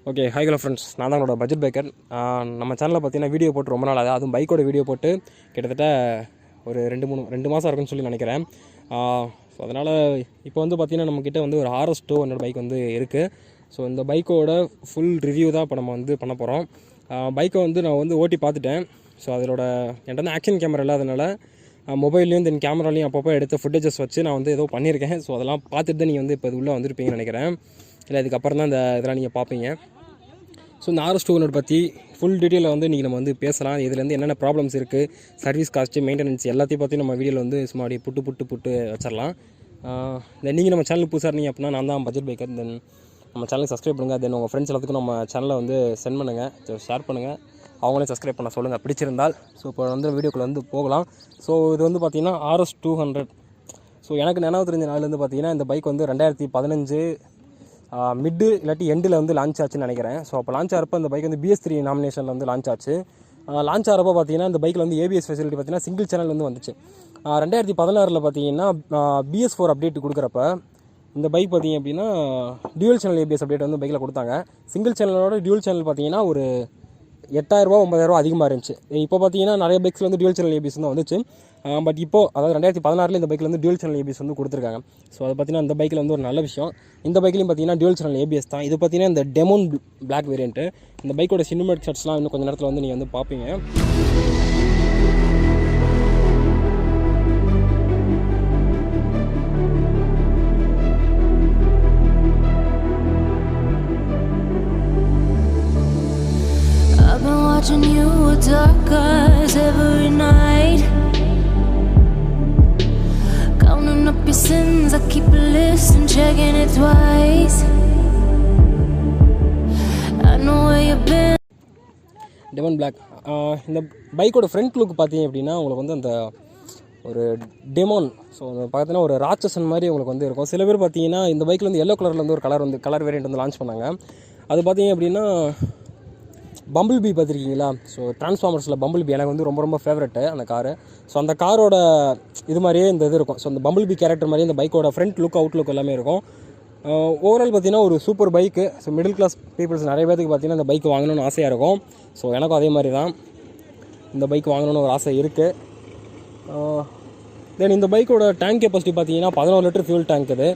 Okay, hi hello friends. நான் தான் உங்களோட பட்ஜெட் பைக்கர். நம்ம சேனலில் பார்த்தீங்கன்னா வீடியோ போட்டு ரொம்ப நாள் ஆகுது. அதுவும் பைக்கோட வீடியோ போட்டு கிட்டத்தட்ட ஒரு 2 மாதம் இருக்குன்னு சொல்லி நினைக்கிறேன். ஸோ அதனால் இப்போ வந்து பார்த்திங்கன்னா நம்மக்கிட்ட வந்து ஒரு RS200 பைக் வந்து இருக்குது. ஸோ இந்த பைக்கோட ஃபுல் ரிவ்யூ தான் இப்போ நம்ம வந்து பண்ண போகிறோம். பைக்கை வந்து நான் வந்து ஓட்டி பார்த்துட்டேன். ஸோ அதோட என்கிட்ட வந்து ஆக்ஷன் கேமரா இல்லாதனால மொபைல்லையும் தென் கேமராலையும் அப்பப்போ எடுத்த ஃபுட்டேஜஸ் வச்சு நான் வந்து ஏதோ பண்ணியிருக்கேன். ஸோ அதெல்லாம் பார்த்துட்டு தான் நீங்கள் வந்து இப்போ இது உள்ளே வந்திருப்பீங்கன்னு நினைக்கிறேன். இல்லை இதுக்கப்புறம் தான் இதெல்லாம் நீங்கள் பார்ப்பீங்க. ஸோ இந்த RS200 பற்றி ஃபுல் டீட்டெயிலில் வந்து இன்றைக்கி நம்ம வந்து பேசலாம். இதுலேருந்து என்னென்ன ப்ராப்ளம்ஸ் இருக்குது, சர்வீஸ் காஸ்ட்டு, மெயின்டெனன்ஸ் எல்லாத்தையும் பற்றி நம்ம வீடியோவில் வந்து சும்மா அப்படியே புட்டு வச்சிடலாம். தென் நீங்கள் நம்ம சேனலுக்கு புதுசாக இருந்தீங்க அப்படின்னா நான் தான் பட்ஜெட் பைக்கர். தென் நம்ம சேனலுக்கு சப்ஸ்கிரைப் பண்ணுங்கள். தென் உங்கள் ஃப்ரெண்ட்ஸ் எல்லாத்துக்கும் நம்ம சேனலை வந்து சென்ட் பண்ணுங்கள், ஷேர் பண்ணுங்கள், அவங்களே சப்ஸ்கிரைப் பண்ண சொல்லுங்கள் பிடிச்சிருந்தால். ஸோ இப்போ வந்து வீடியோக்குள்ளே வந்து போகலாம். ஸோ இது வந்து பார்த்திங்கன்னா RS200. ஸோ எனக்கு நினைவு தெரிஞ்ச நாள்லேருந்து பார்த்திங்கன்னா இந்த பைக் வந்து 2015 மிட்டு இல்லாட்டி எண்டில் வந்து லான்ச் ஆச்சுன்னு நினைக்கிறேன். ஸோ அப்போ லான்ச் ஆகிறப்போ இந்த பைக் வந்து BS3 நாமினேஷனில் வந்து லான்ச் ஆச்சு. லான்ச் ஆகிறப்போ பார்த்தீங்கன்னா இந்த பைக்கில் வந்து ABS ஃபெசிலிட்டி பார்த்தீங்கன்னா சிங்கிள் சேனல் வந்து வந்துச்சு. 2016 பார்த்தீங்கன்னா BS4 அப்டேட் கொடுக்குறப்ப இந்த பைக் பார்த்தீங்க அப்படின்னா டியூவல் சேனல் ABS அப்டேட் வந்து பைக்கில் கொடுத்தாங்க. சிங்கிள் சேனலோட டியூவல் சேனல் பார்த்தீங்கன்னா ஒரு 8,000 9,000 அதிகமாக இருந்துச்சு. இப்போ பார்த்தீங்கன்னா நிறைய பைக்ஸில் வந்து டியூவல் சேனல் ABS தான் வந்துச்சு. பட் இப்போ அதாவது 2016 இந்த பைக்கில் வந்து டியூவல் சேனல் ABS வந்து கொடுத்துருக்காங்க. ஸோ அது பார்த்தீங்கன்னா இந்த பைக்கில் வந்து ஒரு நல்ல விஷயம். இந்த பைக்லையும் பார்த்தீங்கன்னா டியூவல் சேனல் ABS தான். இது பார்த்தீங்கன்னா இந்த டெமோன் பிளாக் வேரியன்ட்டு. இந்த பைக்கோட சினிமேட்டிக் ஷாட்ஸ்லாம் இன்னும் கொஞ்சம் நேரத்தில் வந்து நீங்கள் வந்து பார்ப்பீங்க. Watching you with dark eyes every night, counting up your sins. I keep a list and checking it twice. I know where you've been. Demon black. இந்த பைக்கோட ஃப்ரண்ட் லுக் பார்த்தீங்க அப்படின்னா உங்களுக்கு வந்து அந்த ஒரு டெமோன், ஸோ பார்த்தீங்கன்னா ஒரு ராட்சசன் மாதிரி உங்களுக்கு வந்து இருக்கும். சில பேர் பார்த்தீங்கன்னா இந்த பைக்கில் வந்து எல்லோ கலரில் வந்து ஒரு கலர் வேரியண்ட் வந்து லான்ச் பண்ணாங்க. அது பார்த்தீங்க அப்படின்னா பம்பிள் பி பார்த்துருக்கீங்களா? ஸோ டிரான்ஸ்ஃபார்மர்ஸில் பம்பிள் பி எனக்கு வந்து ரொம்ப ஃபேவரெட்டு அந்த காரு. ஸோ அந்த காரோட இது மாதிரியே இந்த இது இருக்கும். ஸோ அந்த பம்பிள் பி கேரக்டர் மாதிரியே இந்த பைக்கோட ஃப்ரண்ட் லுக், அவுட் லுக் எல்லாமே இருக்கும். ஓவரால் பார்த்தீங்கன்னா ஒரு super bike. So middle class peoples நிறைய பேருக்கு பார்த்தீங்கன்னா இந்த பைக் வாங்கணும்னு ஆசையாக இருக்கும். ஸோ எனக்கும் அதே மாதிரி தான் இந்த பைக் வாங்கணும்னு ஒரு ஆசை இருக்குது. தென் இந்த பைக்கோட டேங்க் கெப்பாசிட்டி பார்த்தீங்கன்னா 11 லிட்டர் ஃபியூல் டேங்க். இது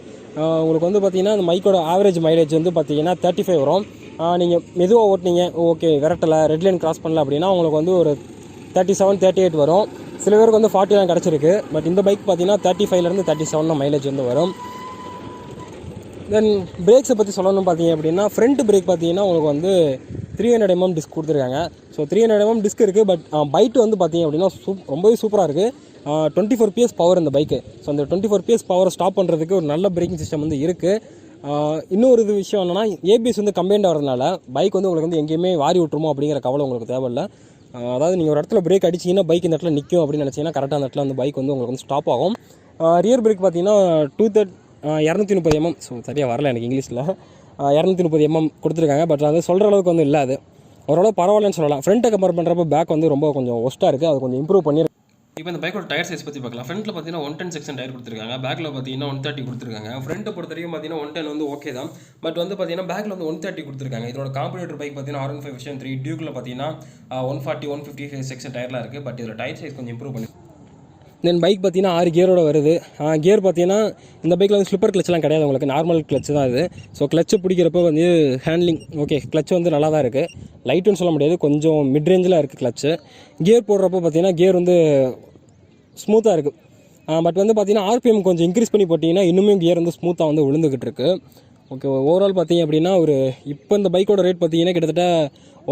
உங்களுக்கு வந்து பார்த்தீங்கன்னா இந்த பைக்கோட ஆவரேஜ் மைலேஜ் வந்து பார்த்தீங்கன்னா 35 வரும். நீங்கள் மெதுவாக ஓட்டினீங்க, ஓகே விரட்டலை, ரெட் லைன் கிராஸ் பண்ணல அப்படின்னா உங்களுக்கு வந்து ஒரு 37 38 வரும். சில பேருக்கு வந்து 40 கிடச்சிருக்கு. பட் இந்த பைக் பார்த்தீங்கன்னா 35லேருந்து 37 மைலேஜ் வந்து வரும். தென் பிரேக்ஸை பற்றி சொல்லணும்னு பார்த்தீங்க அப்படின்னா ஃப்ரண்ட் பிரேக் பார்த்தீங்கன்னா உங்களுக்கு வந்து 300 mm டிஸ்க் கொடுத்துருக்காங்க. ஸோ 300 mm டிஸ்க் இருக்குது. பட் பைட்டு வந்து பார்த்தீங்க அப்படின்னா ரொம்பவே சூப்பராக இருக்குது. 24 PS பவர் இந்த பைக்கு. ஸோ அந்த 24 PS பவரை ஸ்டாப் பண்ணுறதுக்கு ஒரு நல்ல பிரேக்கிங் சிஸ்டம் வந்து இருக்குது. இன்னொரு விஷயம் என்னென்னா ABS வந்து கம்பைண்ட் ஆகிறதுனால பைக் வந்து உங்களுக்கு வந்து எங்கேயுமே வாரி விட்டுருமோ அப்படிங்கிற கவலை உங்களுக்கு தேவையில்லை. அதாவது நீங்கள் ஒரு இடத்துல பிரேக் அடிச்சிங்கன்னா பைக் இந்த இடத்துல நிற்கும் அப்படின்னு நினச்சிங்கன்னா கரெக்டாக அந்த இடத்துல வந்து பைக் வந்து உங்களுக்கு வந்து ஸ்டாப் ஆகும். ரியர் பிரேக் பார்த்தீங்கன்னா 230 mm. ஸோ சரியாக வரல எனக்கு இங்கிலீஷில். 230 mm கொடுத்துருக்காங்க. பட் அது சொல்கிற அளவுக்கு வந்து இல்லை. அது ஓரளவு பரவாயில்லன்னு சொல்லலாம். ஃப்ரண்ட்டை கம்பேர் பண்ணுறப்ப பேக் வந்து கொஞ்சம் ஒஸ்ட்டாக இருக்குது. அது கொஞ்சம் இம்ப்ரூவ் பண்ணி. இப்போ இந்த பைக்கோட டயர் சைஸ் பற்றி பார்க்கலாம். ஃப்ரண்ட்டில் பார்த்தீங்கன்னா 110 செக்ஷன் டயர் கொடுத்துருக்காங்க. பேக்கில் பார்த்தீங்கன்னா 130 கொடுத்துருக்காங்க. ஃப்ரண்ட்டை பொறுத்த வரைக்கும் பார்த்தீங்கன்னா 110 வந்து ஓகே தான். பட் வந்து பார்த்தீங்கன்னா பேக்கில் வந்து 130 கொடுத்துருக்காங்க. இதோட காம்படிட்டர் பைக் பார்த்தீங்கன்னா R15 Vision 3 டியூக்கில் பார்த்தீங்கன்னா 140 150 செக்ஷன் டயர்லாம் இருக்குது. பட் இதோட டயர் சைஸ் கொஞ்சம் இம்ப்ரூவ் பண்ணி. தென் பைக் பார்த்தீங்கன்னா 6 கியரோட வருது. கியர் பார்த்தீங்கன்னா இந்த பைக்கில் வந்து ஸ்லிப்பர் கிளச்லாம் கிடையாது, உங்களுக்கு நார்மல் கிளச் தான் இது. ஸோ கிளச்சு பிடிக்கிறப்ப வந்து ஹேண்ட்லிங் ஓகே, கிளச் வந்து நல்லா தான் இருக்குது. லைட்டுன்னு சொல்ல முடியாது, கொஞ்சம் மிட் ரேஞ்சில் இருக்குது கிளச்சு. கியர் போடுறப்போ பார்த்தீங்கன்னா கியர் வந்து ஸ்மூத்தாக இருக்குது. பட் வந்து பார்த்தீங்கன்னா RPM கொஞ்சம் இன்க்ரீஸ் பண்ணி போட்டிங்கன்னா இன்னுமே கியர் வந்து ஸ்மூத்தாக வந்து விழுந்துக்கிட்டு இருக்குது. ஓகே, ஓவரால் பார்த்தீங்க அப்படின்னா ஒரு இப்போ இந்த பைக்கோட ரேட் பார்த்தீங்கன்னா கிட்டத்தட்ட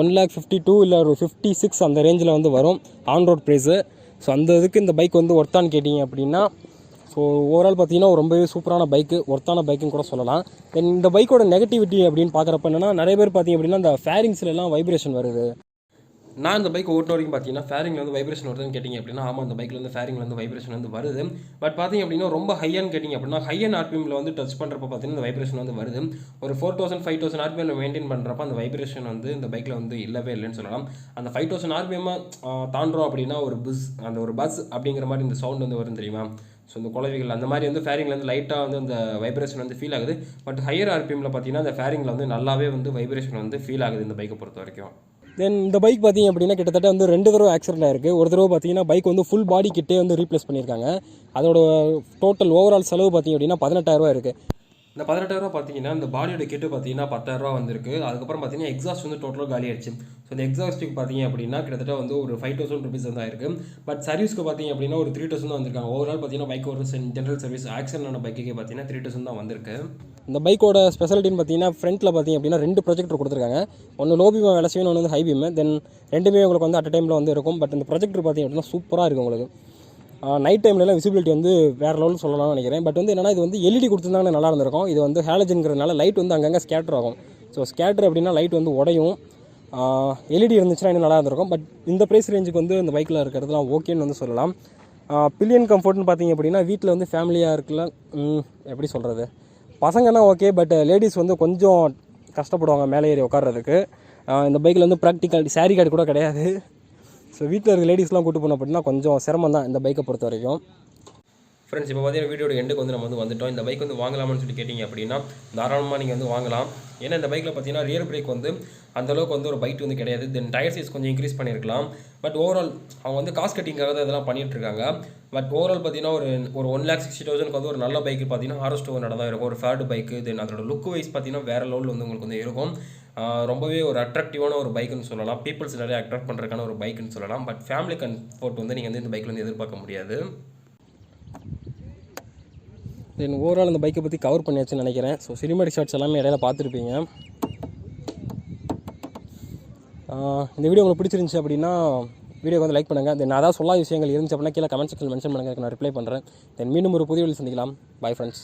1,52,000 இல்லை ஒரு 56 அந்த ரேஞ்சில் வந்து வரும் ஆன் ரோட் ப்ரைஸு. ஸோ அந்த இதுக்கு இந்த பைக் வந்து ஒர்த்தான்னு கேட்டிங்க அப்படின்னா ஸோ ஓவரால் பார்த்தீங்கன்னா ரொம்பவே சூப்பரான பைக்கு, ஒர்த்தான பைக்குன்னு கூட சொல்லலாம். தென் இந்த பைக்கோட நெகட்டிவிட்டி அப்படின்னு பார்க்குறப்ப என்னென்னா நிறைய பேர் பார்த்தீங்க அப்படின்னா இந்த ஃபேரிங்ஸ்லாம் வைப்ரேஷன் வருது. நான் இந்த பைக் ஓட்ட வரைக்கும் பார்த்தீங்கன்னா ஃபேரிங்கில் வந்து வைப்ரேஷன் வருதுன்னு கேட்டிங்க அப்படின்னா ஆமாம், அந்த பைக்கில் வந்து ஃபேரிங்கில் வந்து வைப்ரேஷன் வந்து வருது. பட் பார்த்தீங்க அப்படின்னா ரொம்ப ஹையான்னு கேட்டிங்க அப்படின்னா ஹையன் RPMல வந்து டச் பண்ணுறப்ப பார்த்தீங்கன்னா இந்த வைப்ரேஷன் வந்து வருது. ஒரு 4000 5000 RPMல மெயின்டைன் பண்ணுறப்ப அந்த வைப்ரேஷன் வந்து இந்த பைக்கில் வந்து இல்லவே இல்லைன்னு சொல்லலாம். அந்த 5000 RPM தாண்டுறோம் அப்படின்னா ஒரு பஸ் அப்படிங்கிற மாதிரி இந்த சவுண்ட் வந்து வரும் தெரியுமா? ஸோ இந்த குழவிகள் அந்த மாதிரி வந்து ஃபேரிங்கில் வந்து லைட்டாக வந்து அந்த வைப்ரேஷன் வந்து ஃபீல் ஆகுது. பட் ஹையர் ஆர்பிஎம்மில் பார்த்தீங்கன்னா அந்த ஃபேரிங்கில் வந்து நல்லாவே வந்து வைப்ரேஷன் வந்து ஃபீல் ஆகுது இந்த பைக்கை பொறுத்த வரைக்கும். தென் இந்த பைக் பார்த்தீங்க அப்படின்னா கிட்டத்தட்ட வந்து 2 தடவை ஆக்சிடென்ட் ஆயிருக்கு. ஒரு தடவை பார்த்தீங்கன்னா பைக் வந்து ஃபுல் பாடி கிட்டே வந்து ரீப்ளேஸ் பண்ணியிருக்காங்க. அதோட டோட்டல் ஓவரால் செலவு பார்த்தீங்க அப்படின்னா 18,000 ரூபா இருக்குது. இந்த 18,000 பார்த்தீங்கன்னா இந்த பாடியோட கிட்டு பார்த்தீங்கன்னா 10,000 ரூபா வந்திருக்கு. அதுக்கப்புறம் பார்த்தீங்கன்னா எக்ஸாஸ்ட் வந்து டோட்டலாக காலி ஆயிடுச்சு. ஸோ இந்த எக்ஸாஸ்ட்டுக்கு பார்த்தீங்க அப்படின்னா கிட்டத்தட்ட வந்து ஒரு 5,000 ருபீஸ் வந்து ஆயிருக்கு. பட் சர்வீஸ்க்கு பார்த்தீங்க அப்படின்னா ஒரு 3,000 தான் வந்திருக்காங்க. ஓவரால் பார்த்தீங்கன்னா பைக் ஒரு ஜென்ரல் சர்வீஸ் ஆக்சிடென்ட் ஆன பைக்கு பார்த்தீங்கன்னா 3,000 தான் வந்திருக்கு. இந்த பைக்கோட ஸ்பெஷாலிட்டின்னு பார்த்தீங்கன்னா ஃப்ரண்ட்டில் பார்த்தீங்க அப்படின்னா 2 ப்ரொஜெக்டர் கொடுத்துருக்காங்க. ஒன்று லோ பீம் வேலை செய்யணும், ஒன்று வந்து ஹை பீம். தென் ரெண்டுமே உங்களுக்கு வந்து அட் டைமில் வந்து இருக்கும். பட் இந்த ப்ரொஜெக்டர் பார்த்தீங்க அப்படின்னா சூப்பராக இருக்குது உங்களுக்கு. நைட் டைம்லலாம் விசிபிலிட்டி வந்து வேறு லெவலில் சொல்லலாம்னு நினைக்கிறேன். பட் வந்து என்னன்னா இது வந்து எல்இடி கொடுத்துருந்தாங்கன்னா நல்லா இருந்திருக்கும். இது வந்து ஹேலஜன்கிறதுனால லைட் வந்து அங்கங்கே ஸ்கேட்டர் ஆகும். ஸோ ஸ்கேட்டர் அப்படின்னா லைட் வந்து உடையும். எல்இடி இருந்துச்சுன்னா இன்னும் நல்லா இருந்திருக்கும். பட் இந்த ப்ரைஸ் ரேஞ்சுக்கு வந்து இந்த பைக்கில் இருக்கிறதுலாம் ஓகேன்னு வந்து சொல்லலாம். பில்லியன் கம்ஃபர்ட்னு பார்த்தீங்க அப்படின்னா வீட்டில் வந்து ஃபேமிலியாக இருக்கலாம், எப்படி சொல்கிறது, பசங்கன்னா ஓகே. பட் லேடிஸ் வந்து கொஞ்சம் கஷ்டப்படுவாங்க மேலே ஏறி உட்கார்றதுக்கு. இந்த பைக்கில் வந்து ப்ராக்டிக்கல் சாரி கார்டு கூட கிடையாது. ஸோ வீட்டில் இருக்க லேடிஸ்லாம் கூட்டு போனோம் அப்படின்னா கொஞ்சம் சிரமம் தான் இந்த பைக்கை பொறுத்த வரைக்கும். ஃப்ரெண்ட்ஸ், இப்போ பார்த்தீங்கன்னா வீடியோட எண்டுக்கு வந்து நம்ம வந்துட்டோம். இந்த பைக் வந்து வாங்கலாமான்னு சொல்லி கேட்டிங்க அப்படின்னா தாராளமாக நீங்கள் வந்து வாங்கலாம். ஏன்னா இந்த பைக்கில் பார்த்தீங்கன்னா ரியர் பிரேக் வந்து அந்தளவுக்கு வந்து ஒரு பைட் வந்து கிடையாது. தென் டயர் சைஸ் கொஞ்சம் இன்க்ரீஸ் பண்ணியிருக்கலாம். பட் ஓவரால் அவங்க வந்து காஸ்ட் கட்டிங்காக தான் இதெல்லாம் பண்ணிகிட்டு இருக்காங்க. பட் ஓவரால் பார்த்தீங்கன்னா ஒரு 1,60,000 வந்து ஒரு நல்ல பைக்கு பார்த்தீங்கன்னா RS200 தான் இருக்கும். ஒரு ஃபேர்டு பைக்கு. தென் அதோட லுக் வைஸ் பார்த்தீங்கன்னா வேறு லெவலில் வந்து உங்களுக்கு வந்து இருக்கும். ரொம்பவே ஒரு அட்ராக்டிவான ஒரு பைக்குன்னு சொல்லலாம். பீப்புள்ஸ் நிறைய அட்ராக்ட் பண்ணுறதுக்கான ஒரு பைக்குன்னு சொல்லலாம். பட் ஃபேமிலி கம்ஃபோர்ட் வந்து நீங்கள் வந்து இந்த பைக்கில் வந்து எதிர்பார்க்க முடியாது. தென் ஓவரால் இந்த பைக்கை பற்றி கவர் பண்ணியாச்சுன்னு நினைக்கிறேன். ஸோ சினிமேட்டிக் ஷாட்ஸ் எல்லாமே இடையில பார்த்துருப்பீங்க. இந்த வீடியோ உங்களுக்கு பிடிச்சிருந்துச்சி அப்படின்னா வீடியோக்கு வந்து லைக் பண்ணுங்கள். தென் அதான் சொல்லாத விஷயங்கள் இருந்துச்சு அப்படின்னா கீழே கமெண்ட் செக்ஷன் மென்ஷன் பண்ணுங்கள், நான் ரிப்ளை பண்ணுறேன். தென் மீண்டும் ஒரு புதிய வீடியோவில் சந்திக்கலாம். Bye friends.